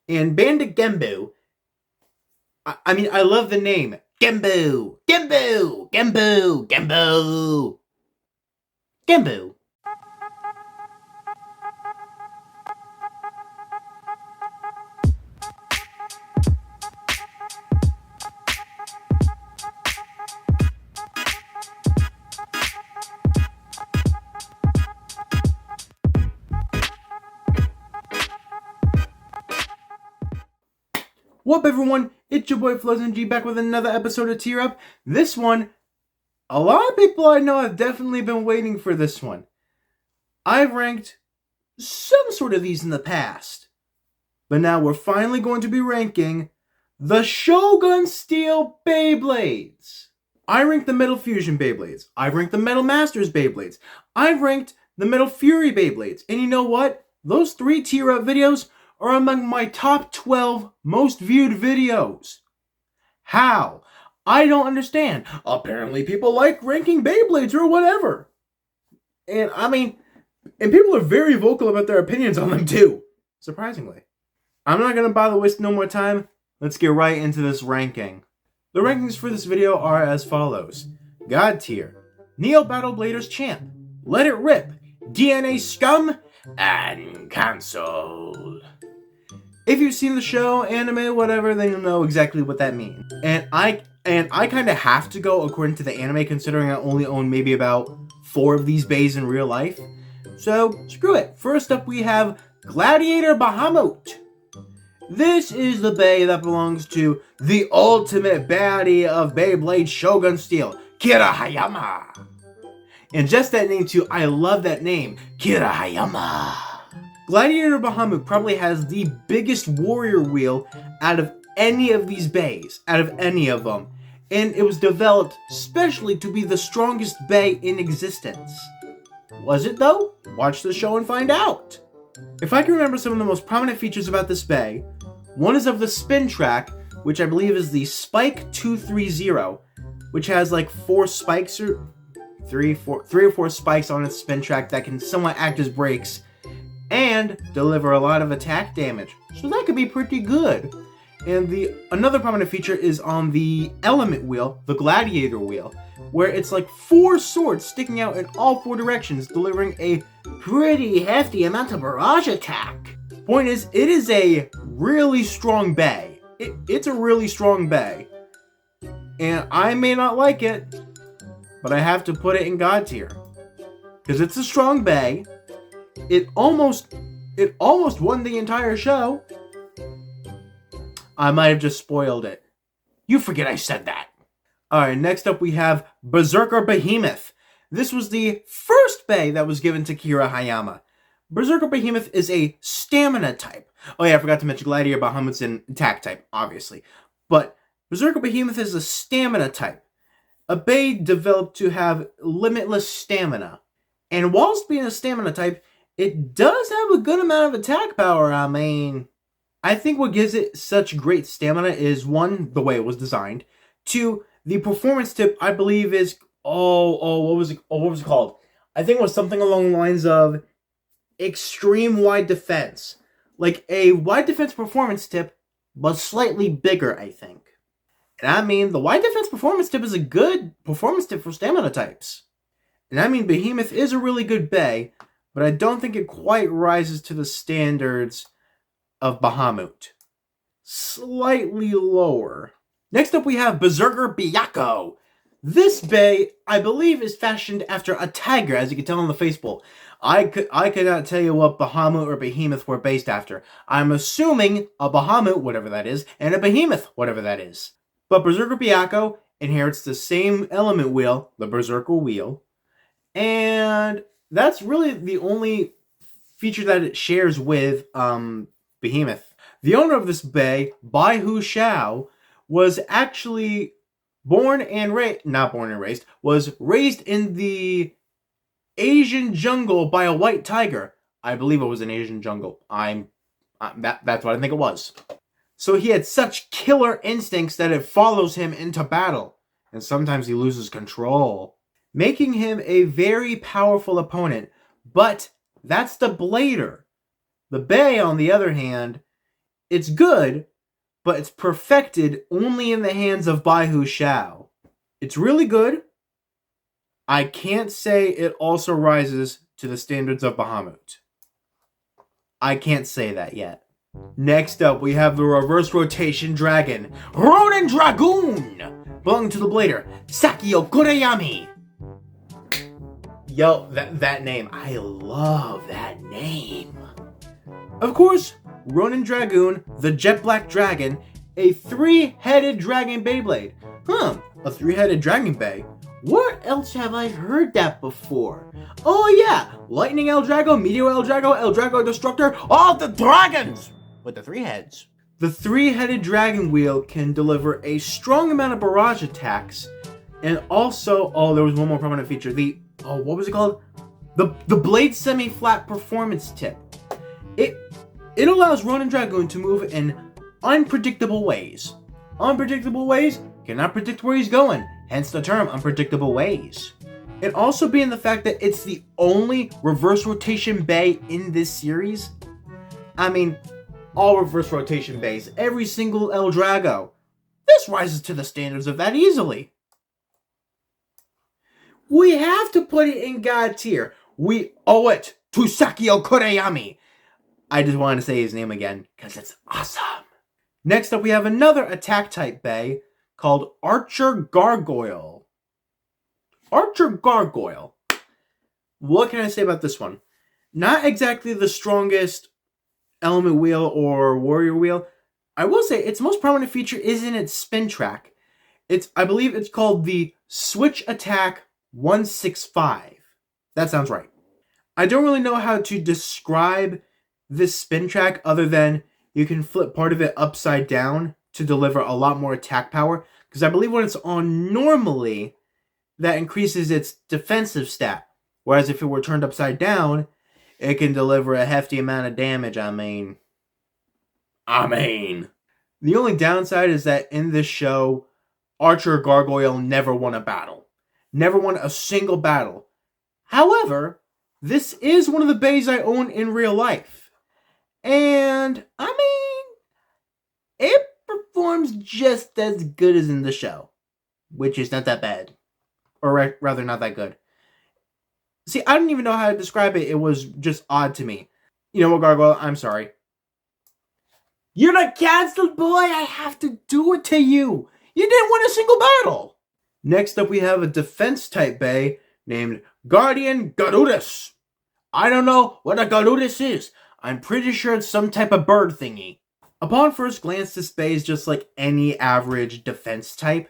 And Bandit Genbu, I mean, I love the name. Genbu! Genbu! Genbu! Genbu! Genbu! What up, everyone? It's your boy Floz and G back with another episode of Tear Up. This one, a lot of people I know have definitely been waiting for this one. I've ranked some sort of these in the past, but now we're finally going to be ranking the Shogun Steel BeyBlades. I ranked the Metal Fusion BeyBlades. I've ranked the Metal Masters BeyBlades. I've ranked the Metal Fury BeyBlades. And you know what? Those 3 Tear Up videos are among my top 12 most viewed videos. How? I don't understand. Apparently people like ranking Beyblades or whatever. And people are very vocal about their opinions on them too, surprisingly. I'm not going to bother wasting no more time. Let's get right into this ranking. The rankings for this video are as follows. God tier, Neo Battle Bladers Champ, Let It Rip, DNA Scum, and Cancelled. If you've seen the show, anime, whatever, then you'll know exactly what that means. And I kind of have to go according to the anime, considering I only own maybe about 4 of these bays in real life. So, screw it. First up, we have Gladiator Bahamut. This is the bay that belongs to the ultimate baddie of Beyblade Shogun Steel, Kira Hayama. And just that name too, I love that name, Kira Hayama. Gladiator Bahamut probably has the biggest warrior wheel out of any of these bays, out of any of them. And it was developed specially to be the strongest bay in existence. Was it though? Watch the show and find out. If I can remember some of the most prominent features about this bay, one is of the spin track, which I believe is the Spike 230, which has like 4 spikes or 3 or 4 spikes on its spin track that can somewhat act as brakes and deliver a lot of attack damage. So that could be pretty good. And another prominent feature is on the element wheel, the gladiator wheel, where it's like 4 swords sticking out in all 4 directions, delivering a pretty hefty amount of barrage attack. Point is, it is a really strong bay. It's a really strong bay. And I may not like it, but I have to put it in God tier. Because it's a strong bay. It almost won the entire show. I might have just spoiled it. You forget I said that. Alright, next up we have Berserker Behemoth. This was the first bay that was given to Kira Hayama. Berserker Behemoth is a stamina type. Oh yeah, I forgot to mention Gladiator Bahamut's an attack type, obviously. But Berserker Behemoth is a stamina type. A bay developed to have limitless stamina. And whilst being a stamina type, it does have a good amount of attack power. I think what gives it such great stamina is 1, the way it was designed. 2, the performance tip, I believe is, what was it called? I think it was something along the lines of extreme wide defense. Like a wide defense performance tip, but slightly bigger, I think. And the wide defense performance tip is a good performance tip for stamina types. And Behemoth is a really good bay, but I don't think it quite rises to the standards of Bahamut. Slightly lower. Next up we have Berserker Byakko. This bay, I believe, is fashioned after a tiger, as you can tell on the facepull. I could not tell you what Bahamut or Behemoth were based after. I'm assuming a Bahamut, whatever that is, and a Behemoth, whatever that is. But Berserker Byakko inherits the same element wheel, the Berserker wheel, and that's really the only feature that it shares with Behemoth. The owner of this bay, Bai Hu Shao, was actually was raised in the Asian jungle by a white tiger. I believe it was an Asian jungle. That's what I think it was. So he had such killer instincts that it follows him into battle, and sometimes he loses control, making him a very powerful opponent. But that's the Blader. The Bay, on the other hand, It's good, but it's perfected only in the hands of Bai Hu Shao. It's really good. I can't say it also rises to the standards of Bahamut. I can't say that yet. Next up, we have the reverse rotation dragon, Ronin Dragoon, belonging to the blader, Sakio Kurayami. Yo, that name, I love that name. Of course, Ronin Dragoon, the jet black dragon, a three-headed dragon Beyblade. A three-headed dragon Bey? Where else have I heard that before? Oh yeah, Lightning El Drago, Meteor El Drago Destructor, all the dragons with the three heads. The three-headed dragon wheel can deliver a strong amount of barrage attacks, and also, there was one more prominent feature, what was it called? The blade semi-flat performance tip. It allows Ronin Dragoon to move in unpredictable ways. Unpredictable ways cannot predict where he's going, hence the term unpredictable ways. It also being the fact that it's the only reverse rotation Bey in this series. I mean, all reverse rotation Beys, every single El Drago. This rises to the standards of that easily. We have to put it in God tier. We owe it to Sakio Kurayami. I just wanted to say his name again, because it's awesome. Next up, we have another attack type Bey called Archer Gargoyle. Archer Gargoyle. What can I say about this one? Not exactly the strongest element wheel or warrior wheel. I will say its most prominent feature is in its spin track. I believe it's called the Switch Attack 165. That sounds right. I don't really know how to describe this spin track other than you can flip part of it upside down to deliver a lot more attack power, because I believe when it's on normally, that increases its defensive stat, whereas if it were turned upside down, it can deliver a hefty amount of damage. I mean, the only downside is that in this show, Archer Gargoyle never won a battle. Never won a single battle. However, this is one of the Beys I own in real life. And, it performs just as good as in the show, which is not that bad. Or rather, not that good. See, I don't even know how to describe it. It was just odd to me. You know what, Gargoyle? I'm sorry. You're not canceled, boy! I have to do it to you! You didn't win a single battle! Next up, we have a defense-type Bey named Guardian Garudus. I don't know what a Garudus is. I'm pretty sure it's some type of bird thingy. Upon first glance, this Bey is just like any average defense type,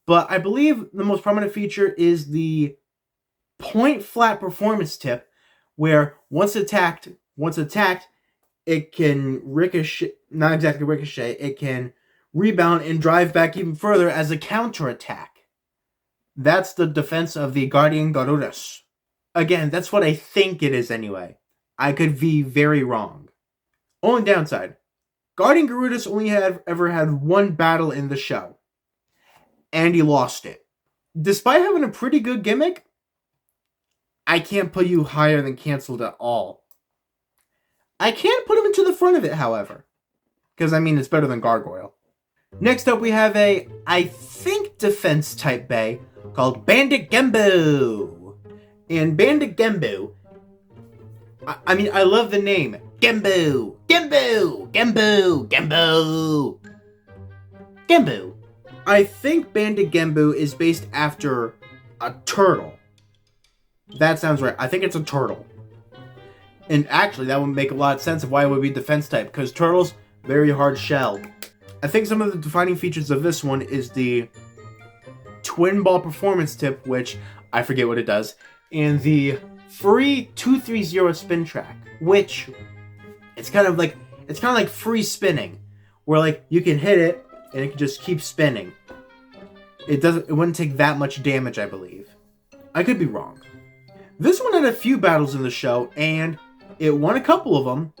but I believe the most prominent feature is the point flat performance tip, where once attacked, it can ricochet, not exactly ricochet, it can rebound and drive back even further as a counterattack. That's the defense of the Guardian Garudus. Again, that's what I think it is anyway. I could be very wrong. Only downside, Guardian Garudus only ever had one battle in the show, and he lost it. Despite having a pretty good gimmick, I can't put you higher than canceled at all. I can't put him into the front of it, however, because it's better than Gargoyle. Next up, we have I think defense type Bey called Bandit Gembu. And Bandit Gembu, I love the name. Gembu! Gembu! Gembu! Gembu! Gembu. I think Bandit Gembu is based after a turtle. That sounds right. I think it's a turtle. And actually, that would make a lot of sense of why it would be defense type, because turtles, very hard shell. I think some of the defining features of this one is the twin ball performance tip, which I forget what it does, and the free 230 spin track, which it's kind of like free spinning, where you can hit it and it can just keep spinning. It wouldn't take that much damage, I believe. I could be wrong. This one had a few battles in the show, and it won a couple of them.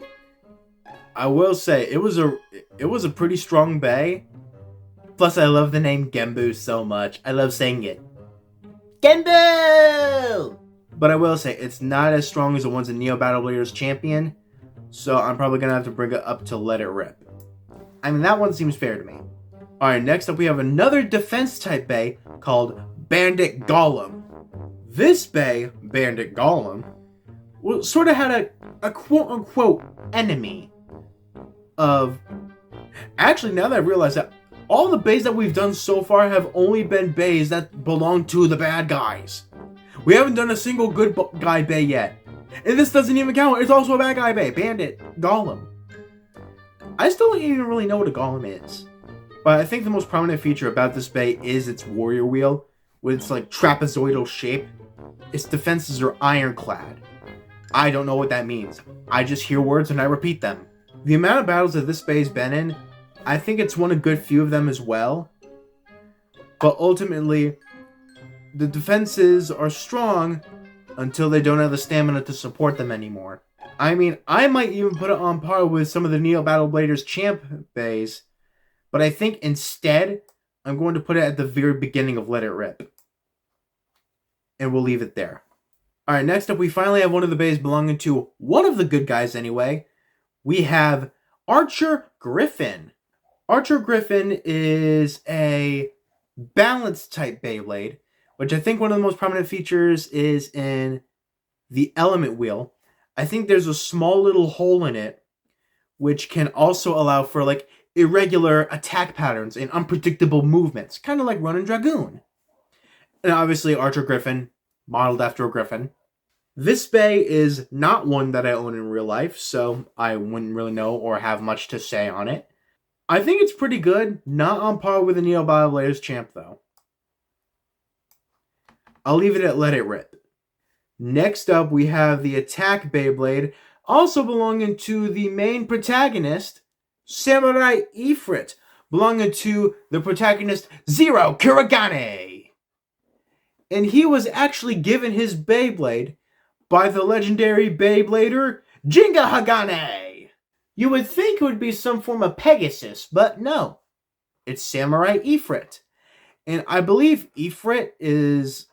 I will say it was a pretty strong Bey. Plus, I love the name Gembu so much. I love saying it. Gembu! But I will say, it's not as strong as the ones in Neo Battle Bladers Champion, so I'm probably going to have to bring it up to Let It Rip. I mean, that one seems fair to me. Alright, next up we have another defense type Bey called Bandit Golem. This Bey, Bandit Golem, sort of had a quote-unquote enemy of... Actually, now that I realize that, all the Beys that we've done so far have only been Beys that belong to the bad guys. We haven't done a single good guy Bey yet. And this doesn't even count. It's also a bad guy Bey, Bandit Golem. I still don't even really know what a Golem is. But I think the most prominent feature about this Bey is its warrior wheel, with its like trapezoidal shape. Its defenses are ironclad. I don't know what that means. I just hear words and I repeat them. The amount of battles that this Bey's been in, I think it's won a good few of them as well. But ultimately, the defenses are strong until they don't have the stamina to support them anymore. I mean, I might even put it on par with some of the Neo Battle Bladers Champ Beys, but I think instead, I'm going to put it at the very beginning of Let It Rip. And we'll leave it there. Alright, next up we finally have one of the Beys belonging to one of the good guys anyway. We have Archer Griffin. Archer Griffin is a balanced type Beyblade, which I think one of the most prominent features is in the element wheel. I think there's a small little hole in it, which can also allow for like irregular attack patterns and unpredictable movements, kind of like Ronin Dragoon. And obviously Archer Griffin, modeled after a griffin. This Bey is not one that I own in real life, so I wouldn't really know or have much to say on it. I think it's pretty good, not on par with the Neo Battle Bladers Champ though. I'll leave it at Let It Rip. Next up, we have the Attack Beyblade, also belonging to the main protagonist, Samurai Ifrit, belonging to the protagonist Zero Kuragane. And he was actually given his Beyblade by the legendary Beyblader Jinga Hagane. You would think it would be some form of Pegasus, but no. It's Samurai Ifrit. And I believe Ifrit is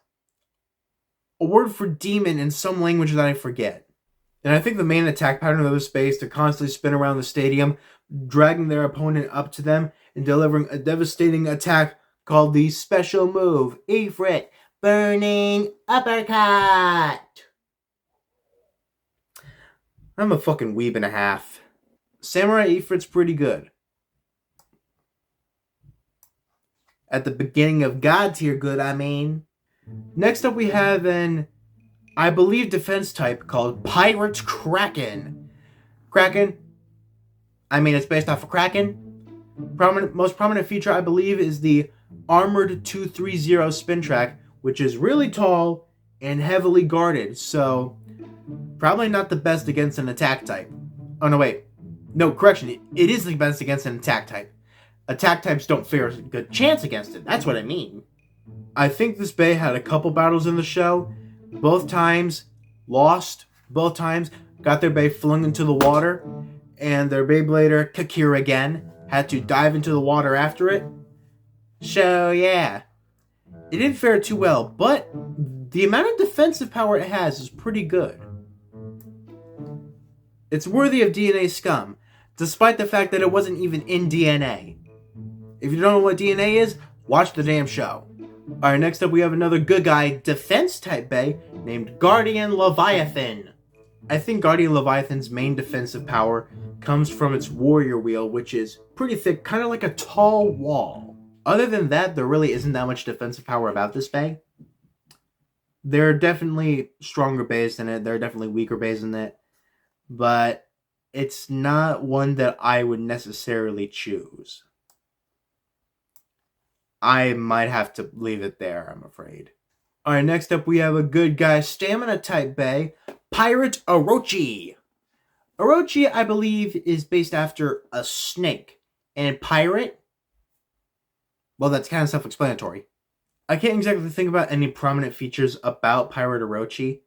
a word for demon in some language that I forget. And I think the main attack pattern of this Bey is to constantly spin around the stadium, dragging their opponent up to them and delivering a devastating attack called the special move, Ifrit Burning Uppercut. I'm a fucking weeb and a half. Samurai Ifrit's pretty good. At the beginning of God tier good, I mean. Next up we have an, I believe, defense type called Pirate Kraken. Kraken, I mean, it's based off of Kraken. Most prominent feature, I believe, is the Armored 230 spin track, which is really tall and heavily guarded, so probably not the best against an attack type. Oh, no, wait. No, correction. It is the best against an attack type. Attack types don't fare a good chance against it. That's what I mean. I think this Bey had a couple battles in the show. Both times lost. Both times got their Bey flung into the water. And their Beyblader, Kakira again, had to dive into the water after it. So, yeah. It didn't fare too well. But the amount of defensive power it has is pretty good. It's worthy of DNA scum, despite the fact that it wasn't even in DNA. If you don't know what DNA is, watch the damn show. Alright, next up we have another good guy defense type Bey named Guardian Leviathan. I think Guardian Leviathan's main defensive power comes from its warrior wheel, which is pretty thick, kind of like a tall wall. Other than that, there really isn't that much defensive power about this Bey. There are definitely stronger Beys than it, there are definitely weaker Beys than it, but it's not one that I would necessarily choose. I might have to leave it there, I'm afraid. Alright, next up we have a good guy stamina type Bey, Pirate Orochi. Orochi, I believe, is based after a snake. And pirate? Well, that's kind of self-explanatory. I can't exactly think about any prominent features about Pirate Orochi,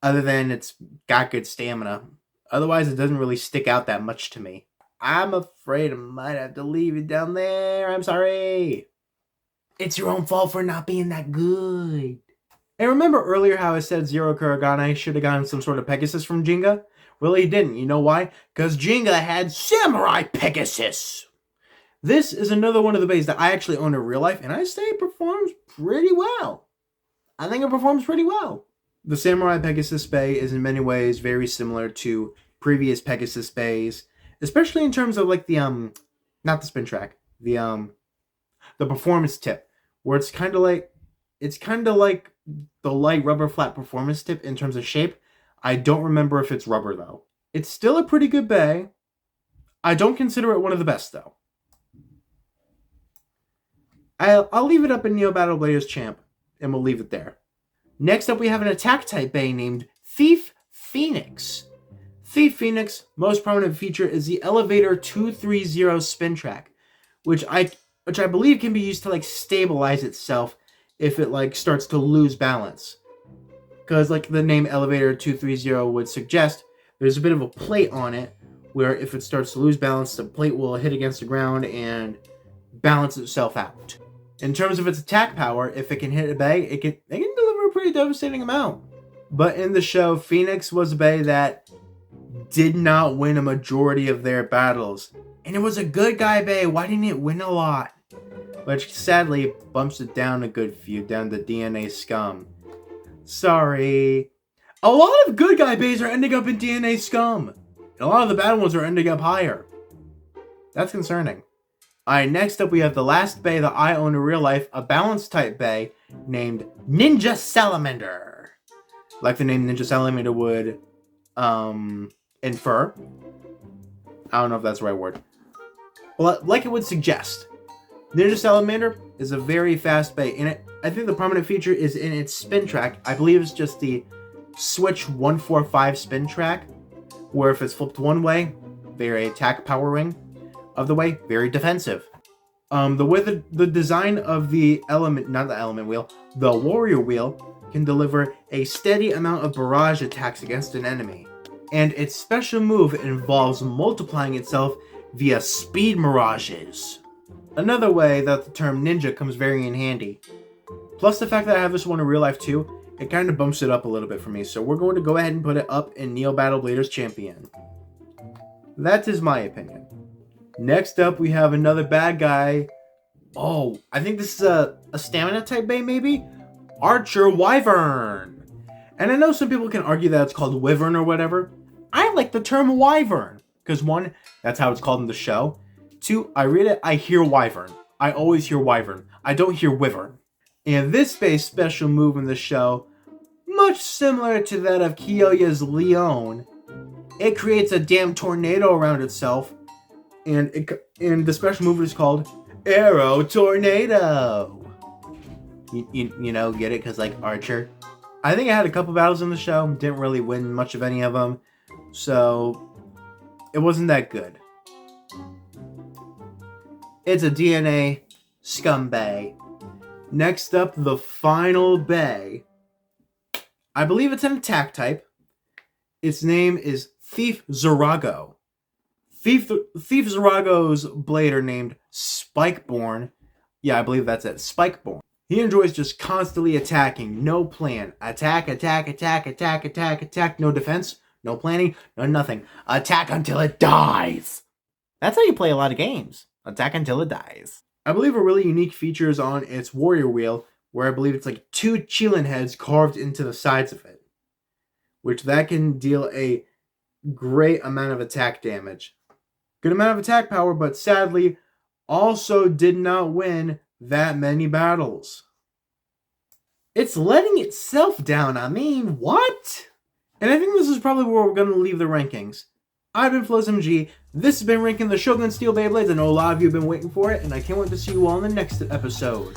other than it's got good stamina. Otherwise, it doesn't really stick out that much to me. I'm afraid I might have to leave it down there. I'm sorry. It's your own fault for not being that good. And remember earlier how I said Zero Kuragane should have gotten some sort of Pegasus from Jinga? Well, he didn't. You know why? Because Jinga had Samurai Pegasus. This is another one of the bays that I actually own in real life, and I say it performs pretty well. I think it performs pretty well. The Samurai Pegasus Bay is in many ways very similar to previous Pegasus bays, especially in terms of like the not the spin track, the performance tip, where it's kind of like the light rubber flat performance tip in terms of shape. I don't remember if it's rubber though. It's still a pretty good bay. I don't consider it one of the best though. I'll leave it up in Neo Battle Bladers Champ, and we'll leave it there. Next up, we have an attack type bay named Thief Phoenix. Thief Phoenix, most prominent feature is the Elevator 230 spin track, which I believe can be used to like stabilize itself if it like starts to lose balance. Because like the name Elevator 230 would suggest, there's a bit of a plate on it where if it starts to lose balance, the plate will hit against the ground and balance itself out. In terms of its attack power, if it can hit a bay, it can deliver a pretty devastating amount. But in the show, Phoenix was a bay that did not win a majority of their battles. And it was a good guy bay. Why didn't it win a lot? Which sadly bumps it down a good few, down to DNA Scum. Sorry. A lot of good guy bays are ending up in DNA Scum. And a lot of the bad ones are ending up higher. That's concerning. Alright, next up we have the last bay that I own in real life, a balance type bay named Ninja Salamander. Like the name Ninja Salamander would infer. I don't know if that's the right word. Well, like it would suggest. Ninja Salamander is a very fast bay, and I think the prominent feature is in its spin track. I believe it's just the switch 145 spin track, where if it's flipped one way, very attack power ring. Of the way, very defensive. The design of the the warrior wheel can deliver a steady amount of barrage attacks against an enemy. And its special move involves multiplying itself via speed mirages. Another way that the term ninja comes very in handy. Plus the fact that I have this one in real life too, it kind of bumps it up a little bit for me. So we're going to go ahead and put it up in Neo Battle Bladers Champion. That is my opinion. Next up, we have another bad guy. Oh, I think this is a stamina type bay, maybe? Archer Wyvern. And I know some people can argue that it's called Wyvern or whatever. I like the term Wyvern. Because one, that's how it's called in the show. Two, I read it, I hear Wyvern. I always hear Wyvern. I don't hear Wyvern. And this bay's special move in the show, much similar to that of Kyoya's Leon, it creates a damn tornado around itself. And the special move is called Arrow Tornado. You know, get it? Because, like, Archer. I think I had a couple battles in the show. Didn't really win much of any of them. So, it wasn't that good. It's a DNA Scum bay. Next up, the final bay. I believe it's an attack type. Its name is Thief Zorago. Thief Zorago's blade are named Spikeborn. Yeah, I believe that's it. Spikeborn. He enjoys just constantly attacking. No plan. Attack, attack, attack, attack, attack, attack. No defense. No planning. No nothing. Attack until it dies. That's how you play a lot of games. Attack until it dies. I believe a really unique feature is on its warrior wheel, where I believe it's like 2 Chilin heads carved into the sides of it. Which that can deal a great amount of attack damage. Good amount of attack power, but sadly, also did not win that many battles. It's letting itself down. I mean, what? And I think this is probably where we're going to leave the rankings. I've been Floz MG. This has been ranking the Shogun Steel BeyBlades. I know a lot of you have been waiting for it, and I can't wait to see you all in the next episode.